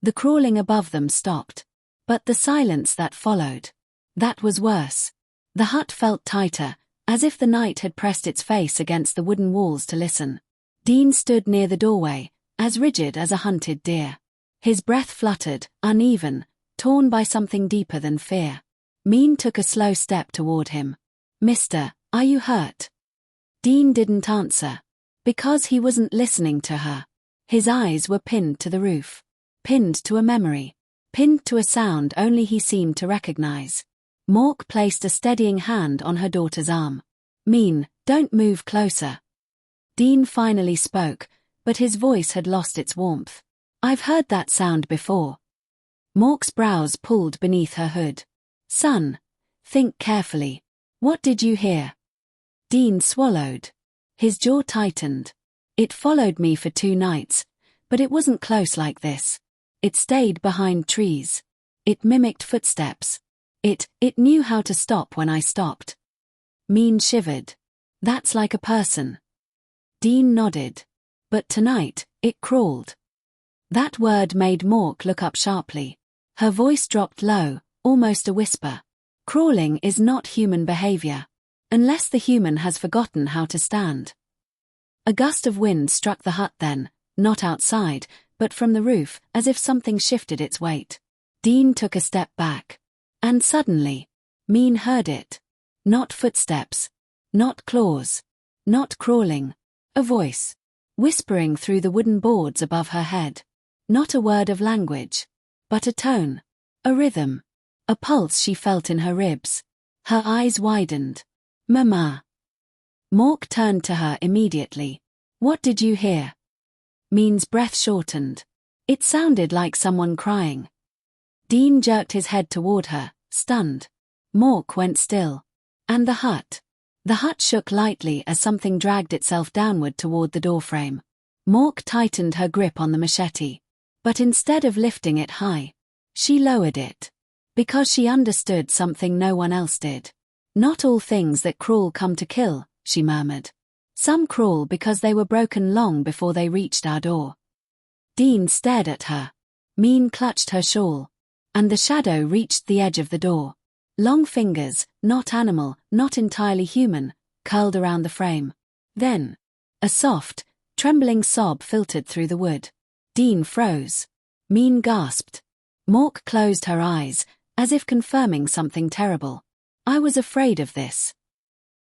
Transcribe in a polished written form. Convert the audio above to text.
The crawling above them stopped. But the silence that followed. That was worse. The hut felt tighter, as if the night had pressed its face against the wooden walls to listen. Dean stood near the doorway, as rigid as a hunted deer. His breath fluttered, uneven, torn by something deeper than fear. Min took a slow step toward him. "Mister, are you hurt?" Dean didn't answer. Because he wasn't listening to her. His eyes were pinned to the roof. Pinned to a memory. Pinned to a sound only he seemed to recognize. Mork placed a steadying hand on her daughter's arm. "Min, don't move closer." Dean finally spoke, but his voice had lost its warmth. "I've heard that sound before." Mork's brows pulled beneath her hood. "Son, think carefully. What did you hear?" Dean swallowed. His jaw tightened. "It followed me for 2 nights, but it wasn't close like this. It stayed behind trees. It mimicked footsteps. It knew how to stop when I stopped." Min shivered. "That's like a person." Dean nodded. "But tonight, it crawled." That word made Mork look up sharply. Her voice dropped low, almost a whisper. "Crawling is not human behavior. Unless the human has forgotten how to stand." A gust of wind struck the hut then, not outside, but from the roof, as if something shifted its weight. Dean took a step back. And suddenly, Min heard it. Not footsteps. Not claws. Not crawling. A voice. Whispering through the wooden boards above her head. Not a word of language. But a tone. A rhythm. A pulse she felt in her ribs. Her eyes widened. "Mama." Mork turned to her immediately. "What did you hear?" Min's breath shortened. It sounded like someone crying. Dean jerked his head toward her, stunned. Mork went still. And the hut. The hut shook lightly as something dragged itself downward toward the doorframe. Mork tightened her grip on the machete. But instead of lifting it high, she lowered it. Because she understood something no one else did. "Not all things that crawl come to kill," she murmured. "Some crawl because they were broken long before they reached our door." Dean stared at her. Min clutched her shawl. And the shadow reached the edge of the door. Long fingers, not animal, not entirely human, curled around the frame. Then, a soft, trembling sob filtered through the wood. Dean froze. Min gasped. Mork closed her eyes, as if confirming something terrible. "I was afraid of this."